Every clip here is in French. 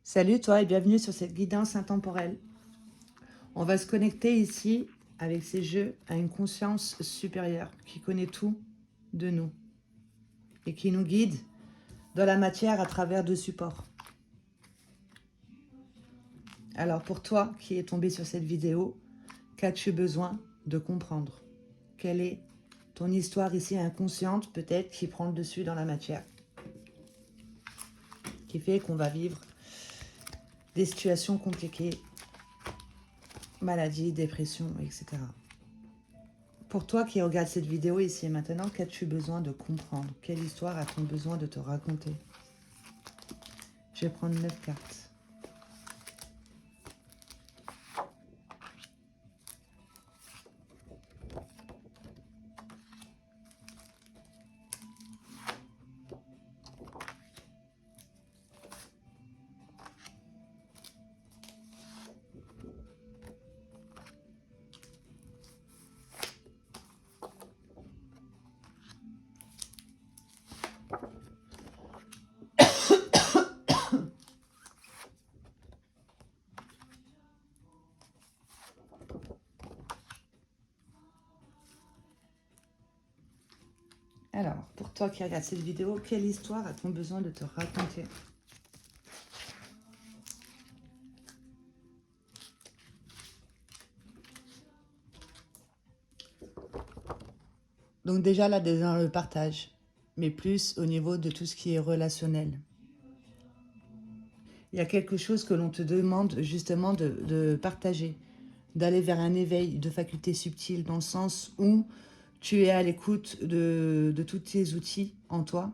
Salut toi et bienvenue sur cette guidance intemporelle. On va se connecter ici avec ces jeux à une conscience supérieure qui connaît tout de nous et qui nous guide dans la matière à travers deux supports. Alors pour toi qui es tombé sur cette vidéo, qu'as-tu besoin de comprendre? Quelle est ton histoire ici inconsciente peut-être qui prend le dessus dans la matière? Qui fait qu'on va vivre des situations compliquées, maladies, dépression, etc. Pour toi qui regarde cette vidéo ici et maintenant, qu'as-tu besoin de comprendre? Quelle histoire as-tu besoin de te raconter? Je vais prendre 9 cartes. Alors, pour toi qui regarde cette vidéo, quelle histoire as-tu besoin de te raconter? Donc déjà là, dans le partage, mais plus au niveau de tout ce qui est relationnel. Il y a quelque chose que l'on te demande justement de partager, d'aller vers un éveil de facultés subtiles, dans le sens où tu es à l'écoute de tous tes outils en toi,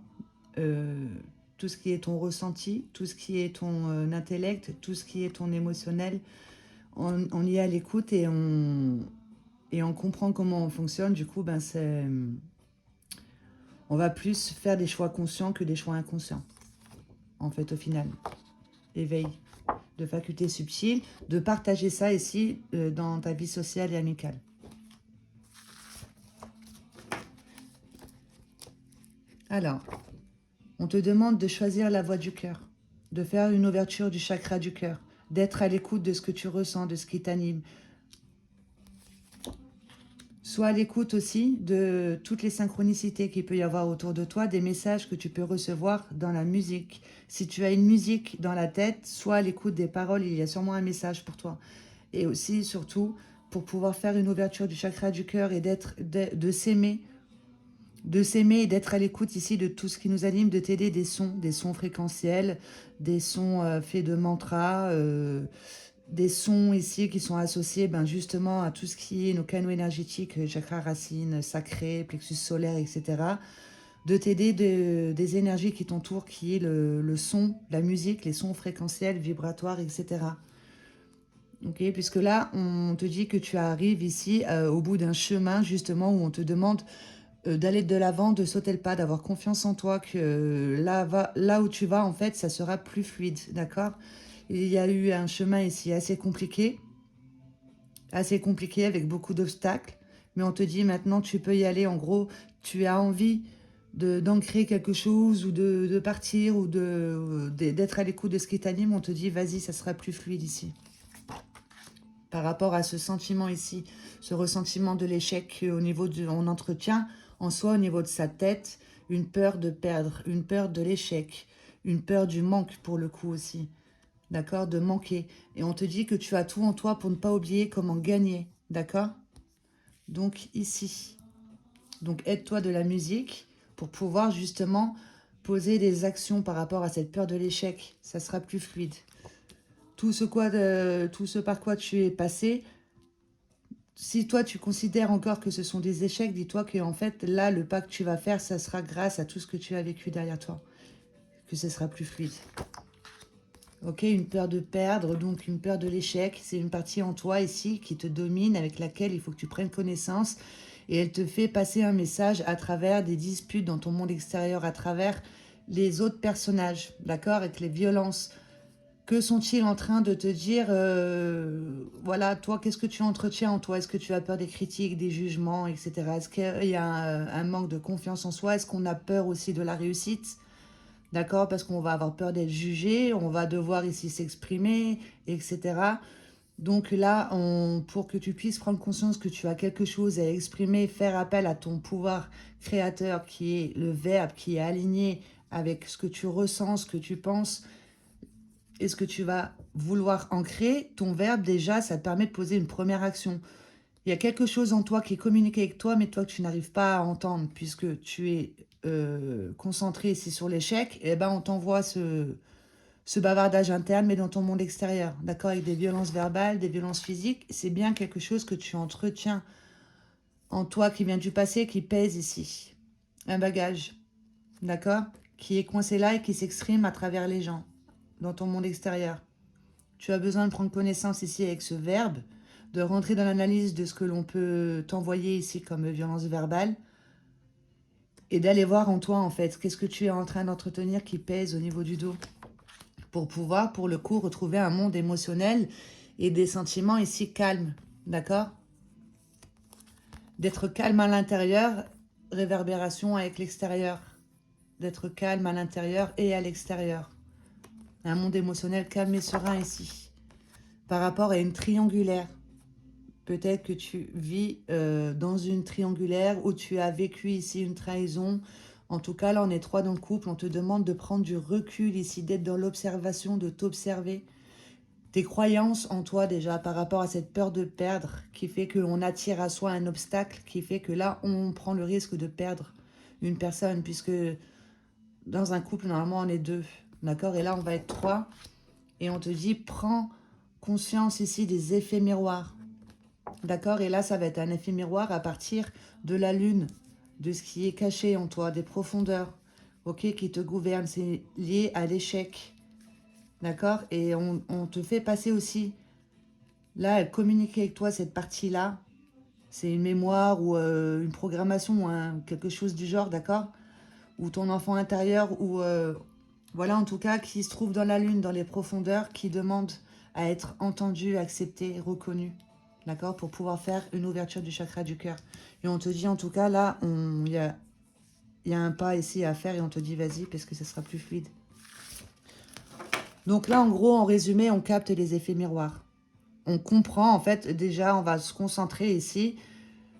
tout ce qui est ton ressenti, tout ce qui est ton intellect, tout ce qui est ton émotionnel. On y est à l'écoute et on comprend comment on fonctionne. Du coup, ben on va plus faire des choix conscients que des choix inconscients, en fait, au final. Éveil de facultés subtiles, de partager ça ici dans ta vie sociale et amicale. Alors, on te demande de choisir la voie du cœur, de faire une ouverture du chakra du cœur, d'être à l'écoute de ce que tu ressens, de ce qui t'anime. Sois à l'écoute aussi de toutes les synchronicités qu'il peut y avoir autour de toi, des messages que tu peux recevoir dans la musique. Si tu as une musique dans la tête, sois à l'écoute des paroles, il y a sûrement un message pour toi. Et aussi, surtout, pour pouvoir faire une ouverture du chakra du cœur et de s'aimer et d'être à l'écoute ici de tout ce qui nous anime, de t'aider des sons fréquentiels, des sons faits de mantras, des sons ici qui sont associés justement à tout ce qui est nos canaux énergétiques, chakra racine, sacré, plexus solaire, etc. De t'aider des énergies qui t'entourent, qui est le son, la musique, les sons fréquentiels, vibratoires, etc. Ok, puisque là, on te dit que tu arrives ici au bout d'un chemin justement où on te demande d'aller de l'avant, de sauter le pas, d'avoir confiance en toi, que là où tu vas, en fait, ça sera plus fluide, d'accord? Il y a eu un chemin ici assez compliqué avec beaucoup d'obstacles, mais on te dit maintenant tu peux y aller. En gros, tu as envie d'ancrer quelque chose ou de partir ou d'être à l'écoute de ce qui t'anime. On te dit vas-y, ça sera plus fluide ici. Par rapport à ce sentiment ici, ce ressentiment de l'échec au niveau on entretient en soi, au niveau de sa tête, une peur de perdre, une peur de l'échec, une peur du manque pour le coup aussi, d'accord, de manquer. Et on te dit que tu as tout en toi pour ne pas oublier comment gagner, d'accord? Donc ici, donc aide-toi de la musique pour pouvoir justement poser des actions par rapport à cette peur de l'échec, ça sera plus fluide. Tout ce par quoi tu es passé, si toi tu considères encore que ce sont des échecs, dis-toi que en fait là le pas que tu vas faire, ça sera grâce à tout ce que tu as vécu derrière toi, que ce sera plus fluide. Ok, une peur de perdre, donc une peur de l'échec, c'est une partie en toi ici qui te domine, avec laquelle il faut que tu prennes connaissance, et elle te fait passer un message à travers des disputes dans ton monde extérieur, à travers les autres personnages, d'accord, avec les violences. Que sont-ils en train de te dire voilà, toi, qu'est-ce que tu entretiens en toi? Est-ce que tu as peur des critiques, des jugements, etc. Est-ce qu'il y a un manque de confiance en soi? Est-ce qu'on a peur aussi de la réussite? D'accord? Parce qu'on va avoir peur d'être jugé, on va devoir ici s'exprimer, etc. Donc là, pour que tu puisses prendre conscience que tu as quelque chose à exprimer, faire appel à ton pouvoir créateur qui est le verbe, qui est aligné avec ce que tu ressens, ce que tu penses et ce que tu vas vouloir ancrer, ton verbe déjà, ça te permet de poser une première action. Il y a quelque chose en toi qui est communiqué avec toi, mais toi que tu n'arrives pas à entendre puisque tu es concentré ici sur l'échec, et ben on t'envoie ce bavardage interne, mais dans ton monde extérieur, d'accord, avec des violences verbales, des violences physiques. C'est bien quelque chose que tu entretiens en toi qui vient du passé, qui pèse ici. Un bagage, d'accord, qui est coincé là et qui s'exprime à travers les gens, dans ton monde extérieur. Tu as besoin de prendre connaissance ici avec ce verbe, de rentrer dans l'analyse de ce que l'on peut t'envoyer ici comme violence verbale, et d'aller voir en toi, en fait, qu'est-ce que tu es en train d'entretenir qui pèse au niveau du dos, pour pouvoir, pour le coup, retrouver un monde émotionnel et des sentiments ici calmes, d'accord? D'être calme à l'intérieur, réverbération avec l'extérieur. D'être calme à l'intérieur et à l'extérieur. Un monde émotionnel calme et serein ici. Par rapport à une triangulaire. Peut-être que tu vis dans une triangulaire où tu as vécu ici une trahison. En tout cas, là, on est trois dans le couple. On te demande de prendre du recul ici, d'être dans l'observation, de t'observer. Tes croyances en toi déjà par rapport à cette peur de perdre qui fait qu'on attire à soi un obstacle, qui fait que là, on prend le risque de perdre une personne, puisque dans un couple, normalement, on est deux, d'accord? Et là, on va être trois, et on te dit, prends conscience ici des effets miroirs, d'accord? Et là, ça va être un effet miroir à partir de la lune, de ce qui est caché en toi, des profondeurs, ok, qui te gouvernent. C'est lié à l'échec, d'accord? Et on te fait passer aussi. Là, elle communique avec toi, cette partie-là. C'est une mémoire ou une programmation ou quelque chose du genre, d'accord? Ou ton enfant intérieur, ou voilà, en tout cas, qui se trouve dans la lune, dans les profondeurs, qui demande à être entendu, accepté, reconnu, d'accord? Pour pouvoir faire une ouverture du chakra du cœur. Et on te dit, en tout cas, là, il y a un pas ici à faire et on te dit, vas-y, parce que ce sera plus fluide. Donc là, en gros, en résumé, on capte les effets miroirs. On comprend, en fait, déjà, on va se concentrer ici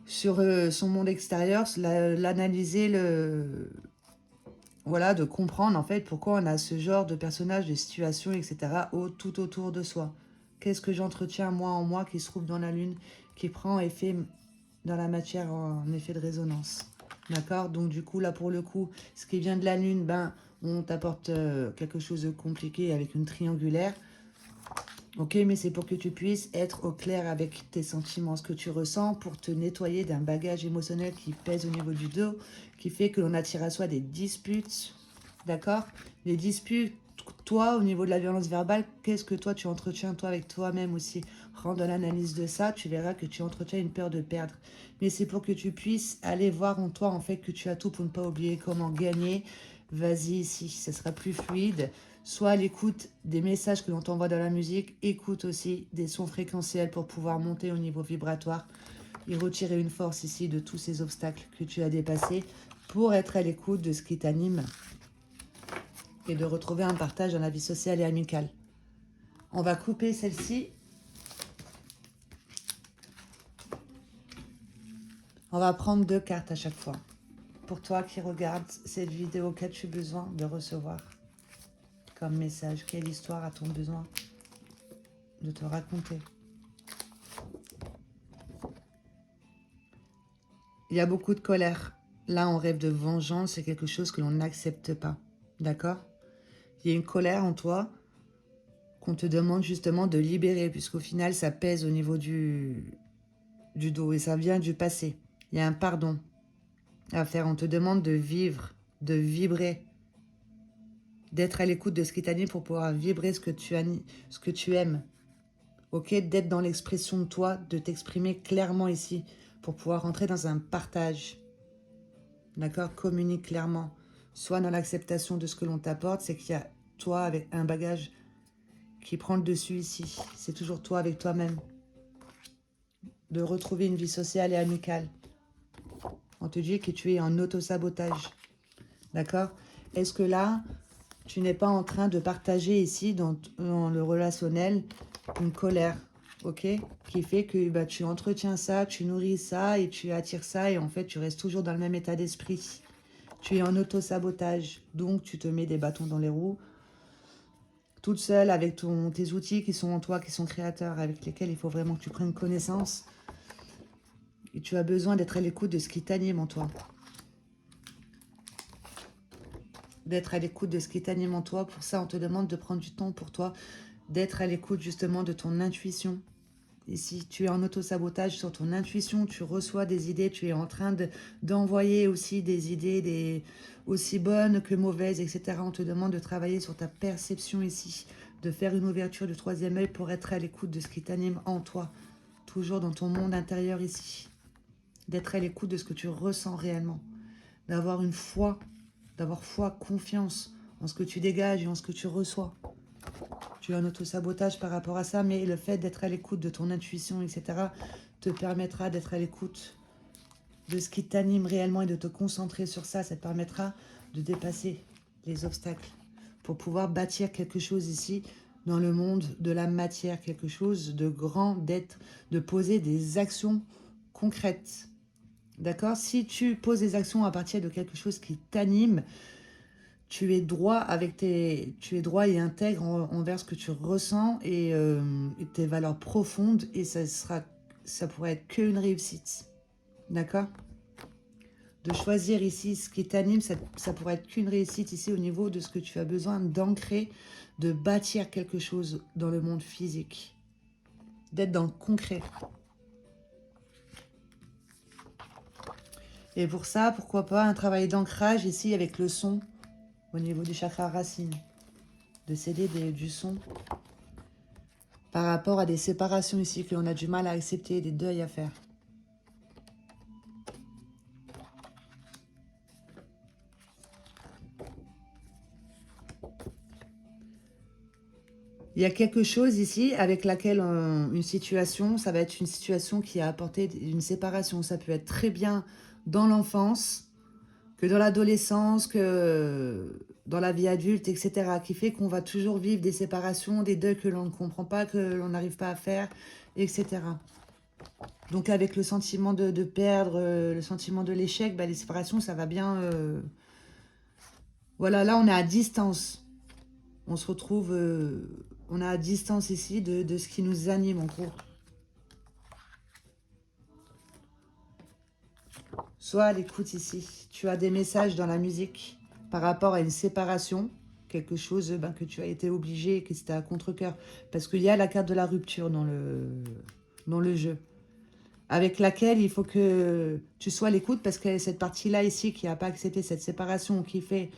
sur son monde extérieur, l'analyser, voilà, de comprendre, en fait, pourquoi on a ce genre de personnages, de situations, etc., tout autour de soi. Qu'est-ce que j'entretiens, moi, en moi, qui se trouve dans la Lune, qui prend effet dans la matière en effet de résonance. D'accord? Donc, du coup, là, pour le coup, ce qui vient de la Lune, ben, on t'apporte quelque chose de compliqué avec une triangulaire. Ok, mais c'est pour que tu puisses être au clair avec tes sentiments, ce que tu ressens, pour te nettoyer d'un bagage émotionnel qui pèse au niveau du dos, qui fait que l'on attire à soi des disputes, d'accord? Les disputes, toi, au niveau de la violence verbale, qu'est-ce que toi, tu entretiens, toi, avec toi-même aussi? Rends l'analyse de ça, tu verras que tu entretiens une peur de perdre. Mais c'est pour que tu puisses aller voir en toi, en fait, que tu as tout pour ne pas oublier comment gagner. Vas-y, ici, ça sera plus fluide. Soit à l'écoute des messages que l'on t'envoie dans la musique, écoute aussi des sons fréquentiels pour pouvoir monter au niveau vibratoire et retirer une force ici de tous ces obstacles que tu as dépassés pour être à l'écoute de ce qui t'anime et de retrouver un partage dans la vie sociale et amicale. On va couper celle-ci. On va prendre 2 cartes à chaque fois. Pour toi qui regardes cette vidéo, qu'as-tu besoin de recevoir comme message? Quelle histoire as-tu besoin de te raconter? Il y a beaucoup de colère. Là, on rêve de vengeance, c'est quelque chose que l'on n'accepte pas. D'accord? Il y a une colère en toi qu'on te demande justement de libérer, puisqu'au final, ça pèse au niveau du dos et ça vient du passé. Il y a un pardon à faire. On te demande de vivre, de vibrer, d'être à l'écoute de ce qui t'anime pour pouvoir vibrer ce que tu aimes. Ok? D'être dans l'expression de toi, de t'exprimer clairement ici pour pouvoir rentrer dans un partage. D'accord? Communique clairement. Soit dans l'acceptation de ce que l'on t'apporte, c'est qu'il y a toi avec un bagage qui prend le dessus ici. C'est toujours toi avec toi-même. De retrouver une vie sociale et amicale. On te dit que tu es en auto-sabotage. D'accord? Est-ce que là, Tu n'es pas en train de partager ici, dans le relationnel, une colère, ok? Qui fait que bah, tu entretiens ça, tu nourris ça et tu attires ça. Et en fait, tu restes toujours dans le même état d'esprit. Tu es en auto-sabotage. Donc, tu te mets des bâtons dans les roues. Toute seule avec tes outils qui sont en toi, qui sont créateurs, avec lesquels il faut vraiment que tu prennes connaissance. Et tu as besoin d'être à l'écoute de ce qui t'anime en toi. D'être à l'écoute de ce qui t'anime en toi. Pour ça, on te demande de prendre du temps pour toi, d'être à l'écoute justement de ton intuition. Et si tu es en auto-sabotage sur ton intuition, tu reçois des idées, tu es en train d'envoyer aussi des idées aussi bonnes que mauvaises, etc. On te demande de travailler sur ta perception ici, de faire une ouverture du troisième œil pour être à l'écoute de ce qui t'anime en toi, toujours dans ton monde intérieur ici. D'être à l'écoute de ce que tu ressens réellement, d'avoir une foi, d'avoir foi, confiance en ce que tu dégages et en ce que tu reçois. Tu as un auto-sabotage par rapport à ça, mais le fait d'être à l'écoute de ton intuition, etc., te permettra d'être à l'écoute de ce qui t'anime réellement et de te concentrer sur ça. Ça te permettra de dépasser les obstacles pour pouvoir bâtir quelque chose ici dans le monde de la matière, quelque chose de grand, d'être, de poser des actions concrètes. D'accord? Si tu poses des actions à partir de quelque chose qui t'anime, tu es droit tu es droit et intègre envers ce que tu ressens et tes valeurs profondes, et ça pourrait être qu'une réussite. D'accord? De choisir ici ce qui t'anime, ça pourrait être qu'une réussite ici au niveau de ce que tu as besoin d'ancrer, de bâtir quelque chose dans le monde physique, d'être dans le concret. Et pour ça, pourquoi pas un travail d'ancrage ici avec le son au niveau du chakra racine, de céder du son par rapport à des séparations ici que l'on a du mal à accepter, des deuils à faire. Il y a quelque chose ici avec laquelle une situation, ça va être une situation qui a apporté une séparation. Ça peut être très bien dans l'enfance, que dans l'adolescence, que dans la vie adulte, etc. Qui fait qu'on va toujours vivre des séparations, des deuils que l'on ne comprend pas, que l'on n'arrive pas à faire, etc. Donc avec le sentiment de perdre, le sentiment de l'échec, bah, les séparations, ça va bien... Voilà, là on est à distance. On se retrouve... on est à distance ici de ce qui nous anime en gros. Sois à l'écoute ici. Tu as des messages dans la musique par rapport à une séparation, quelque chose que tu as été obligé, que c'était à contre-cœur. Parce qu'il y a la carte de la rupture dans le jeu, avec laquelle il faut que tu sois à l'écoute, parce que cette partie-là ici qui n'a pas accepté cette séparation, qui fait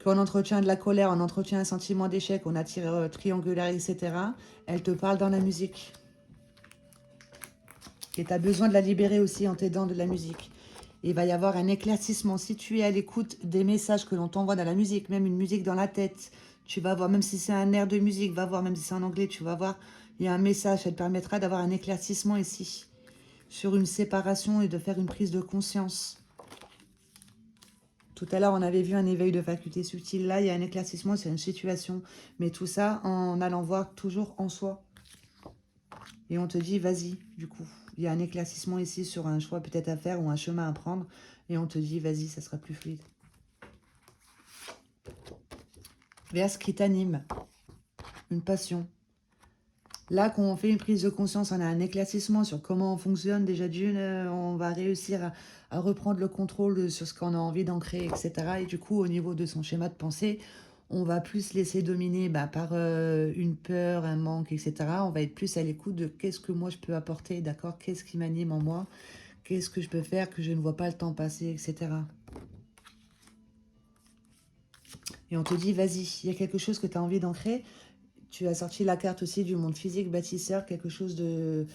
qu'on entretient de la colère, on entretient un sentiment d'échec, on attire triangulaire, etc., elle te parle dans la musique. Et tu as besoin de la libérer aussi en t'aidant de la musique. Il va y avoir un éclaircissement. Si tu es à l'écoute des messages que l'on t'envoie dans la musique, même une musique dans la tête, tu vas voir, même si c'est un air de musique, va voir, même si c'est en anglais, tu vas voir, il y a un message, ça te permettra d'avoir un éclaircissement ici, sur une séparation et de faire une prise de conscience. Tout à l'heure, on avait vu un éveil de facultés subtiles. Là, il y a un éclaircissement, c'est une situation. Mais tout ça en allant voir toujours en soi. Et on te dit, vas-y, du coup. Il y a un éclaircissement ici sur un choix peut-être à faire ou un chemin à prendre. Et on te dit, vas-y, ça sera plus fluide. Vers ce qui t'anime. Une passion. Là, quand on fait une prise de conscience, on a un éclaircissement sur comment on fonctionne. Déjà d'une, on va réussir à reprendre le contrôle sur ce qu'on a envie d'ancrer, etc. Et du coup, au niveau de son schéma de pensée, on va plus se laisser dominer par une peur, un manque, etc. On va être plus à l'écoute de qu'est-ce que moi je peux apporter, d'accord? Qu'est-ce qui m'anime en moi? Qu'est-ce que je peux faire que je ne vois pas le temps passer, etc. Et on te dit, vas-y, il y a quelque chose que tu as envie d'ancrer. Tu as sorti la carte aussi du monde physique, bâtisseur, quelque chose de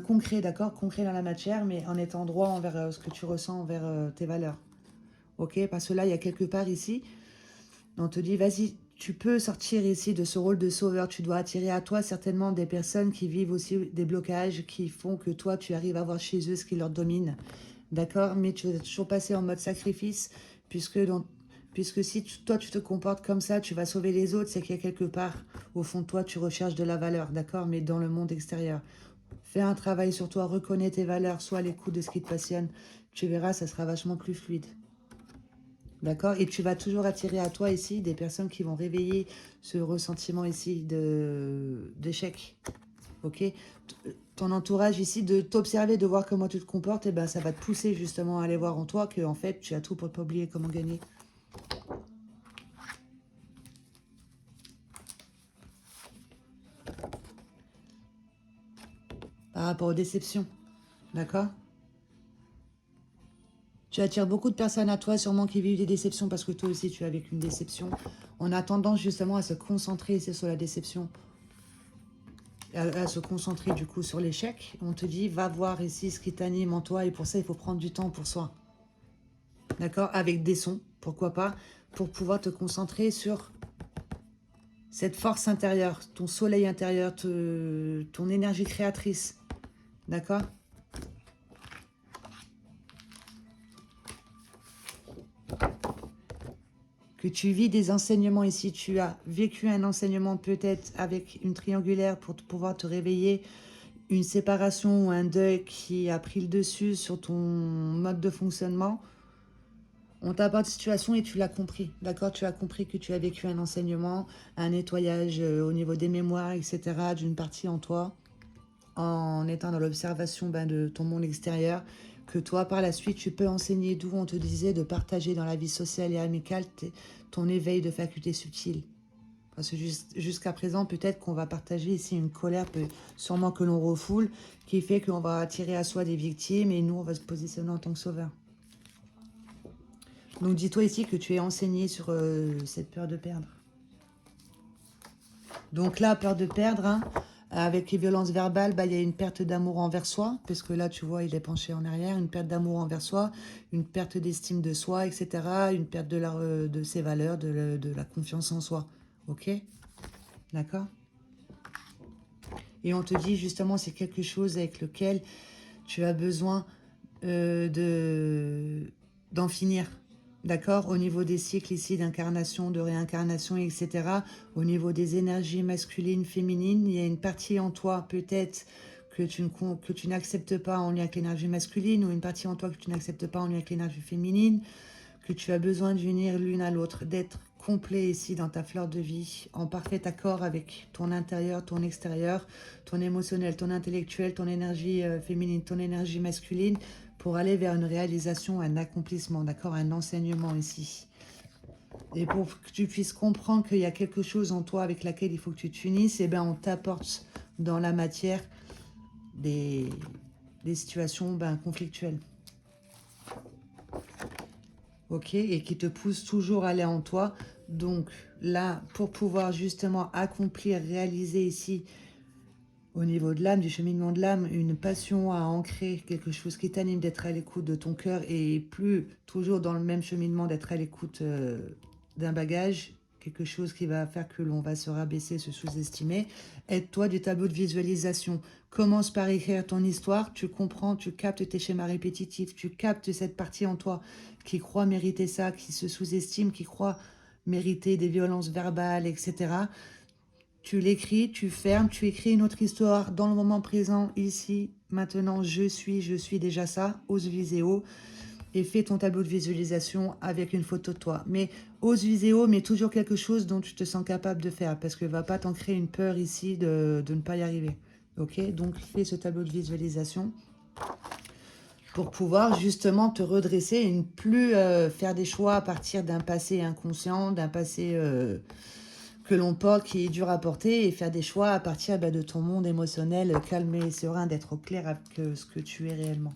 concret, d'accord? Concret dans la matière, mais en étant droit envers ce que tu ressens, envers tes valeurs. Ok? Parce que là, il y a quelque part ici, on te dit, vas-y, tu peux sortir ici de ce rôle de sauveur. Tu dois attirer à toi certainement des personnes qui vivent aussi des blocages, qui font que toi, tu arrives à voir chez eux ce qui leur domine. D'accord? Mais tu dois toujours passer en mode sacrifice, puisque Puisque si toi, tu te comportes comme ça, tu vas sauver les autres, c'est qu'il y a quelque part, au fond de toi, tu recherches de la valeur, d'accord? Mais dans le monde extérieur. Fais un travail sur toi, reconnais tes valeurs, sois à l'écoute de ce qui te passionne. Tu verras, ça sera vachement plus fluide. D'accord? Et tu vas toujours attirer à toi ici des personnes qui vont réveiller ce ressentiment ici d'échec. Ok? Ton entourage ici, de t'observer, de voir comment tu te comportes, et ben ça va te pousser justement à aller voir en toi que en fait tu as tout pour ne pas oublier comment gagner. Par rapport aux déceptions. D'accord? Tu attires beaucoup de personnes à toi, sûrement qui vivent des déceptions, parce que toi aussi tu as vécu une déception. On a tendance justement à se concentrer ici sur la déception, à se concentrer du coup sur l'échec. On te dit, va voir ici ce qui t'anime en toi, et pour ça il faut prendre du temps pour soi. D'accord? Avec des sons, pourquoi pas, pour pouvoir te concentrer sur cette force intérieure, ton soleil intérieur, ton énergie créatrice. D'accord? Que tu vis des enseignements ici. Tu as vécu un enseignement peut-être avec une triangulaire pour pouvoir te réveiller. Une séparation ou un deuil qui a pris le dessus sur ton mode de fonctionnement. On t'apporte situation et tu l'as compris, d'accord? Tu as compris que tu as vécu un enseignement, un nettoyage au niveau des mémoires, etc., d'une partie en toi, en étant dans l'observation de ton monde extérieur, que toi, par la suite, tu peux enseigner, d'où on te disait de partager dans la vie sociale et amicale ton éveil de facultés subtiles. Parce que jusqu'à présent, peut-être qu'on va partager ici une colère, sûrement que l'on refoule, qui fait qu'on va attirer à soi des victimes et nous, on va se positionner en tant que sauveur. Donc dis-toi ici que tu es enseigné sur cette peur de perdre. Donc là, peur de perdre, hein, avec les violences verbales, il y a une perte d'amour envers soi, parce que là, tu vois, il est penché en arrière, une perte d'amour envers soi, une perte d'estime de soi, etc., une perte de ses valeurs, de la confiance en soi. Ok? D'accord? Et on te dit justement, c'est quelque chose avec lequel tu as besoin d'en finir. D'accord? Au niveau des cycles ici d'incarnation, de réincarnation, etc. Au niveau des énergies masculines, féminines, il y a une partie en toi peut-être que tu n'acceptes pas en lien avec l'énergie masculine, ou une partie en toi que tu n'acceptes pas en lien avec l'énergie féminine, que tu as besoin d'unir l'une à l'autre, d'être complet ici dans ta fleur de vie, en parfait accord avec ton intérieur, ton extérieur, ton émotionnel, ton intellectuel, ton énergie féminine, ton énergie masculine, pour aller vers une réalisation, un accomplissement, d'accord, un enseignement ici. Et pour que tu puisses comprendre qu'il y a quelque chose en toi avec laquelle il faut que tu t'unisses, et bien on t'apporte dans la matière des situations conflictuelles. Ok, et qui te poussent toujours à aller en toi. Donc là, pour pouvoir justement accomplir, réaliser ici, au niveau de l'âme, du cheminement de l'âme, une passion à ancrer, quelque chose qui t'anime, d'être à l'écoute de ton cœur, et plus toujours dans le même cheminement, d'être à l'écoute d'un bagage, quelque chose qui va faire que l'on va se rabaisser, se sous-estimer. Aide-toi du tableau de visualisation. Commence par écrire ton histoire, tu comprends, tu captes tes schémas répétitifs, tu captes cette partie en toi qui croit mériter ça, qui se sous-estime, qui croit mériter des violences verbales, etc. Tu l'écris, tu fermes, tu écris une autre histoire dans le moment présent, ici, maintenant, je suis déjà ça, ose viser haut, et fais ton tableau de visualisation avec une photo de toi. Mais ose viser haut, mais toujours quelque chose dont tu te sens capable de faire, parce que va pas t'en créer une peur ici de ne pas y arriver. Ok? Donc fais ce tableau de visualisation pour pouvoir justement te redresser et ne plus faire des choix à partir d'un passé inconscient, d'un passé que l'on porte, qui est dur à porter, et faire des choix à partir de ton monde émotionnel calme et serein, d'être au clair avec ce que tu es réellement.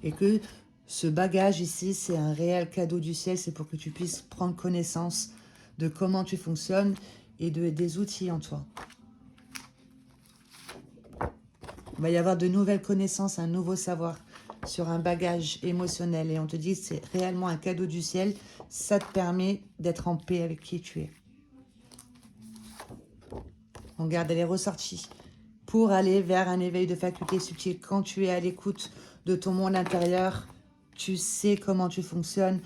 Et que ce bagage ici, c'est un réel cadeau du ciel, c'est pour que tu puisses prendre connaissance de comment tu fonctionnes et des outils en toi. Il va y avoir de nouvelles connaissances, un nouveau savoir sur un bagage émotionnel, et on te dit c'est réellement un cadeau du ciel, ça te permet d'être en paix avec qui tu es. Regarde, elle est ressortie. Pour aller vers un éveil de facultés subtiles. Quand tu es à l'écoute de ton monde intérieur, tu sais comment tu fonctionnes,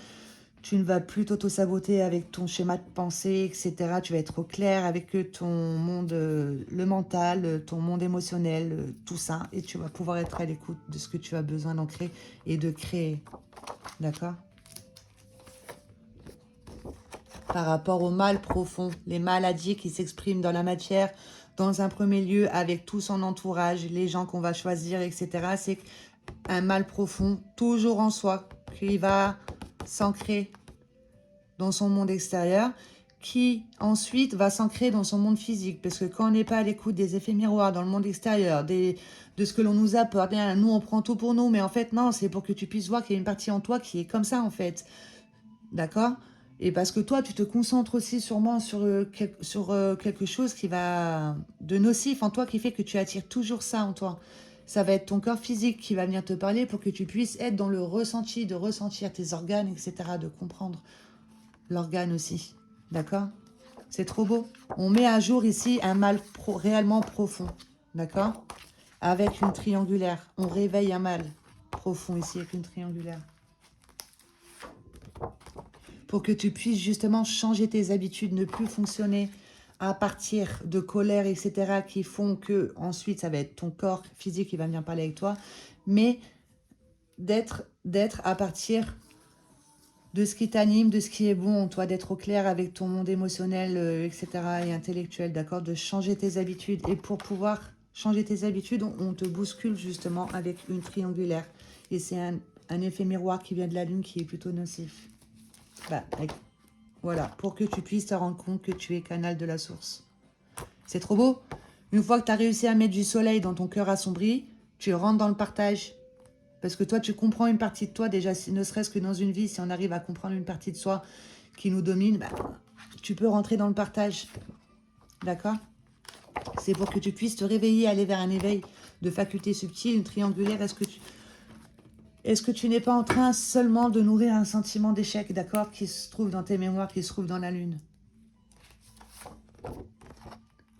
Tu ne vas plus t'auto-saboter avec ton schéma de pensée, etc. Tu vas être au clair avec ton monde, le mental, ton monde émotionnel, tout ça. Et tu vas pouvoir être à l'écoute de ce que tu as besoin d'ancrer et de créer. D'accord? Par rapport au mal profond, les maladies qui s'expriment dans la matière, dans un premier lieu, avec tout son entourage, les gens qu'on va choisir, etc. C'est un mal profond, toujours en soi, qui va s'ancrer dans son monde extérieur, qui ensuite va s'ancrer dans son monde physique. Parce que quand on n'est pas à l'écoute des effets miroirs dans le monde extérieur, de ce que l'on nous apporte, nous on prend tout pour nous, mais en fait non, c'est pour que tu puisses voir qu'il y a une partie en toi qui est comme ça en fait. D'accord? Et parce que toi, tu te concentres aussi sûrement sur, quelque chose qui va de nocif en toi, qui fait que tu attires toujours ça en toi. Ça va être ton corps physique qui va venir te parler pour que tu puisses être dans le ressenti, de ressentir tes organes, etc., de comprendre l'organe aussi. D'accord? C'est trop beau. On met à jour ici un mal réellement profond. D'accord? Avec une triangulaire. On réveille un mal profond ici avec une triangulaire. Pour que tu puisses justement changer tes habitudes, ne plus fonctionner à partir de colère, etc., qui font que ensuite ça va être ton corps physique qui va venir parler avec toi, mais d'être à partir de ce qui t'anime, de ce qui est bon en toi, d'être au clair avec ton monde émotionnel, etc., et intellectuel, d'accord, de changer tes habitudes. Et pour pouvoir changer tes habitudes, on te bouscule justement avec une triangulaire. Et c'est un effet miroir qui vient de la Lune qui est plutôt nocif. Voilà, pour que tu puisses te rendre compte que tu es canal de la source. C'est trop beau. Une fois que tu as réussi à mettre du soleil dans ton cœur assombri, tu rentres dans le partage. Parce que toi, tu comprends une partie de toi, déjà, ne serait-ce que dans une vie, si on arrive à comprendre une partie de soi qui nous domine, tu peux rentrer dans le partage. D'accord? C'est pour que tu puisses te réveiller, aller vers un éveil de facultés subtiles, une triangulaire. Est-ce que tu n'es pas en train seulement de nourrir un sentiment d'échec, d'accord, qui se trouve dans tes mémoires, qui se trouve dans la Lune?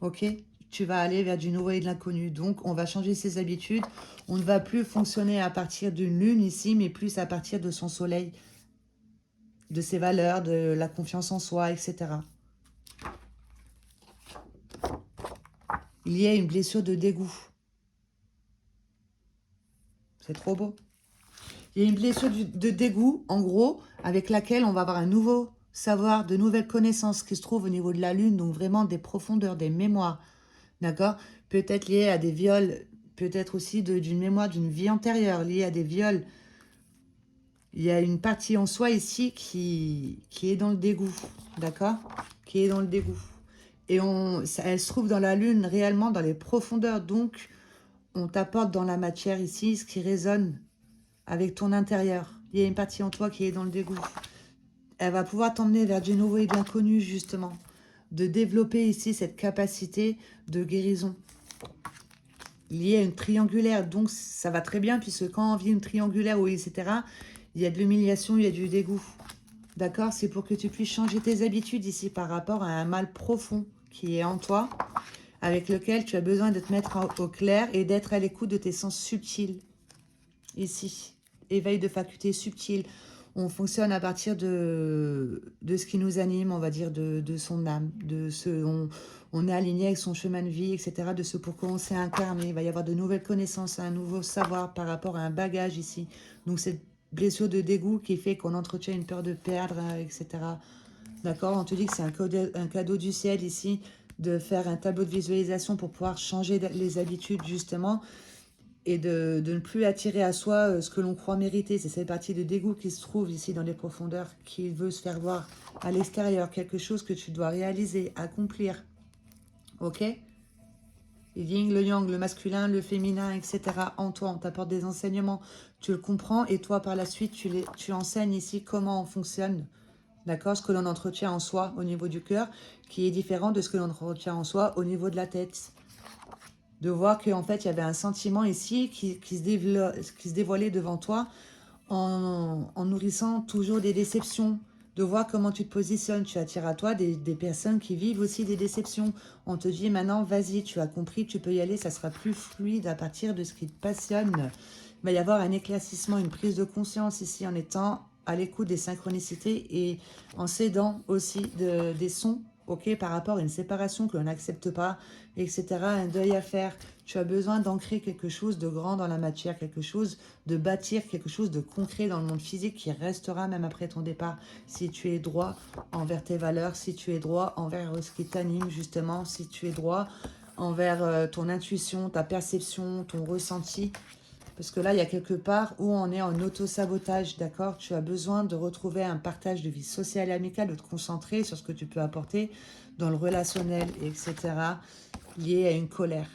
Ok? Tu vas aller vers du nouveau et de l'inconnu. Donc, on va changer ses habitudes. On ne va plus fonctionner à partir d'une lune ici, mais plus à partir de son soleil, de ses valeurs, de la confiance en soi, etc. Il y a une blessure de dégoût. C'est trop beau. Il y a une blessure de dégoût, en gros, avec laquelle on va avoir un nouveau savoir, de nouvelles connaissances qui se trouvent au niveau de la lune, donc vraiment des profondeurs, des mémoires. D'accord? Peut-être lié à des viols, peut-être aussi d'une mémoire d'une vie antérieure, liée à des viols. Il y a une partie en soi ici qui est dans le dégoût, d'accord? Qui est dans le dégoût. Et elle se trouve dans la lune, réellement dans les profondeurs. Donc, on t'apporte dans la matière ici ce qui résonne avec ton intérieur. Il y a une partie en toi qui est dans le dégoût. Elle va pouvoir t'emmener vers du nouveau et de l'inconnu, justement. De développer ici cette capacité de guérison. Liée à une triangulaire. Donc, ça va très bien, puisque quand on vit une triangulaire, ou etc., il y a de l'humiliation, il y a du dégoût. D'accord? C'est pour que tu puisses changer tes habitudes ici par rapport à un mal profond qui est en toi, avec lequel tu as besoin de te mettre au clair et d'être à l'écoute de tes sens subtils. Ici, éveil de facultés subtiles. On fonctionne à partir de ce qui nous anime, on va dire, de son âme, on est aligné avec son chemin de vie, etc., de ce pourquoi on s'est incarné. Il va y avoir de nouvelles connaissances, un nouveau savoir par rapport à un bagage ici. Donc, cette blessure de dégoût qui fait qu'on entretient une peur de perdre, etc. D'accord? On te dit que c'est un cadeau du ciel ici, de faire un tableau de visualisation pour pouvoir changer les habitudes, justement, et de ne plus attirer à soi ce que l'on croit mériter. C'est cette partie de dégoût qui se trouve ici dans les profondeurs, qui veut se faire voir à l'extérieur, quelque chose que tu dois réaliser, accomplir. Ok? Le yin, le yang, le masculin, le féminin, etc. En toi, on t'apporte des enseignements, tu le comprends, et toi, par la suite, tu enseignes ici comment on fonctionne. D'accord? Ce que l'on entretient en soi au niveau du cœur, qui est différent de ce que l'on entretient en soi au niveau de la tête. De voir qu'en fait, il y avait un sentiment ici qui se dévoilait devant toi en nourrissant toujours des déceptions. De voir comment tu te positionnes. Tu attires à toi des personnes qui vivent aussi des déceptions. On te dit maintenant, vas-y, tu as compris, tu peux y aller, ça sera plus fluide à partir de ce qui te passionne. Il va y avoir un éclaircissement, une prise de conscience ici en étant à l'écoute des synchronicités et en s'aidant aussi des sons, ok, par rapport à une séparation que l'on n'accepte pas, etc., un deuil à faire. Tu as besoin d'ancrer quelque chose de grand dans la matière, quelque chose de bâtir, quelque chose de concret dans le monde physique qui restera même après ton départ. Si tu es droit envers tes valeurs, si tu es droit envers ce qui t'anime justement, si tu es droit envers ton intuition, ta perception, ton ressenti. Parce que là, il y a quelque part où on est en auto-sabotage, d'accord? Tu as besoin de retrouver un partage de vie sociale et amicale, de te concentrer sur ce que tu peux apporter dans le relationnel, etc., lié à une colère,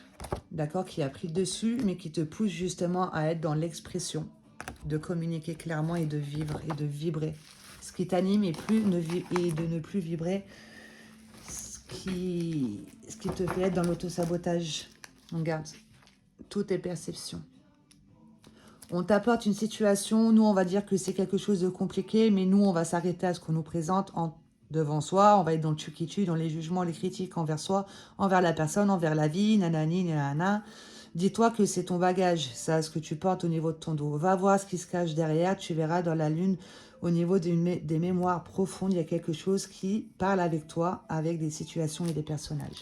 d'accord? Qui a pris le dessus, mais qui te pousse justement à être dans l'expression, de communiquer clairement et de vivre et de vibrer. Ce qui t'anime et de ne plus vibrer ce qui te fait être dans l'auto-sabotage. Regarde, tout est perception. On t'apporte une situation, nous on va dire que c'est quelque chose de compliqué, mais nous on va s'arrêter à ce qu'on nous présente devant soi, on va être dans le tu qui tue, dans les jugements, les critiques envers soi, envers la personne, envers la vie, nanani, nanana. Dis-toi que c'est ton bagage, ça, ce que tu portes au niveau de ton dos. Va voir ce qui se cache derrière, tu verras dans la lune, au niveau des mémoires profondes, il y a quelque chose qui parle avec toi, avec des situations et des personnages.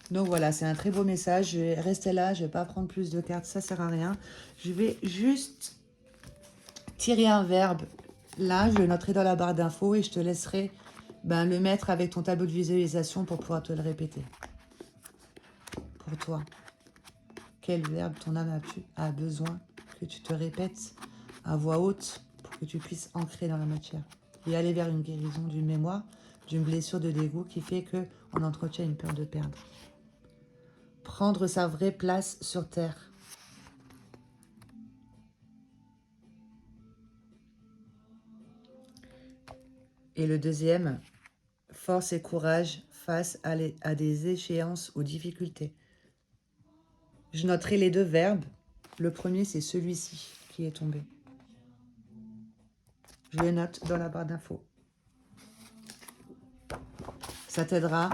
Donc voilà, c'est un très beau message. Je vais rester là, je ne vais pas prendre plus de cartes, ça ne sert à rien. Je vais juste tirer un verbe. Là, je le noterai dans la barre d'infos et je te laisserai le mettre avec ton tableau de visualisation pour pouvoir te le répéter. Pour toi, quel verbe ton âme a besoin que tu te répètes à voix haute pour que tu puisses ancrer dans la matière et aller vers une guérison d'une mémoire, d'une blessure de dégoût qui fait qu'on entretient une peur de perdre. Prendre sa vraie place sur Terre. Et le deuxième, force et courage face à des échéances ou difficultés. Je noterai les deux verbes. Le premier, c'est celui-ci qui est tombé. Je le note dans la barre d'infos. Ça t'aidera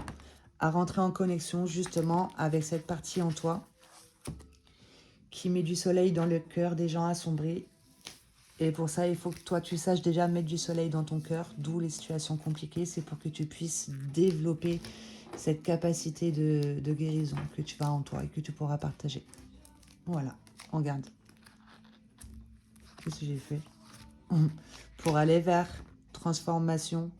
à rentrer en connexion justement avec cette partie en toi qui met du soleil dans le cœur des gens assombris. Et pour ça, il faut que toi, tu saches déjà mettre du soleil dans ton cœur, d'où les situations compliquées. C'est pour que tu puisses développer cette capacité de guérison que tu as en toi et que tu pourras partager. Voilà, regarde. Qu'est-ce que j'ai fait? Pour aller vers transformation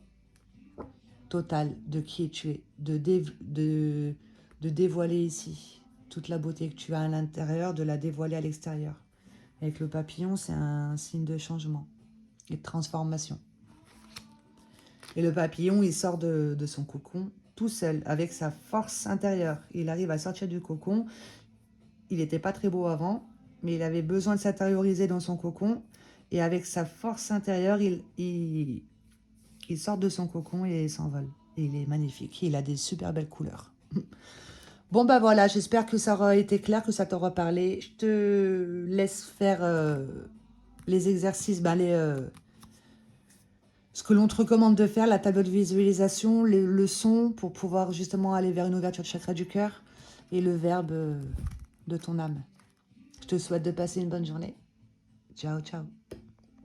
totale de qui tu es, de dévoiler ici toute la beauté que tu as à l'intérieur, de la dévoiler à l'extérieur. Avec le papillon, c'est un signe de changement et de transformation. Et le papillon, il sort de son cocon tout seul, avec sa force intérieure. Il arrive à sortir du cocon. Il n'était pas très beau avant, mais il avait besoin de s'intérioriser dans son cocon. Et avec sa force intérieure, il sort de son cocon et il s'envole. Et il est magnifique. Il a des super belles couleurs. Bon, bah voilà, j'espère que ça aura été clair, que ça t'aura parlé. Je te laisse faire les exercices, ce que l'on te recommande de faire, la table de visualisation, le son, pour pouvoir justement aller vers une ouverture de chakra du cœur, et le verbe de ton âme. Je te souhaite de passer une bonne journée. Ciao, ciao.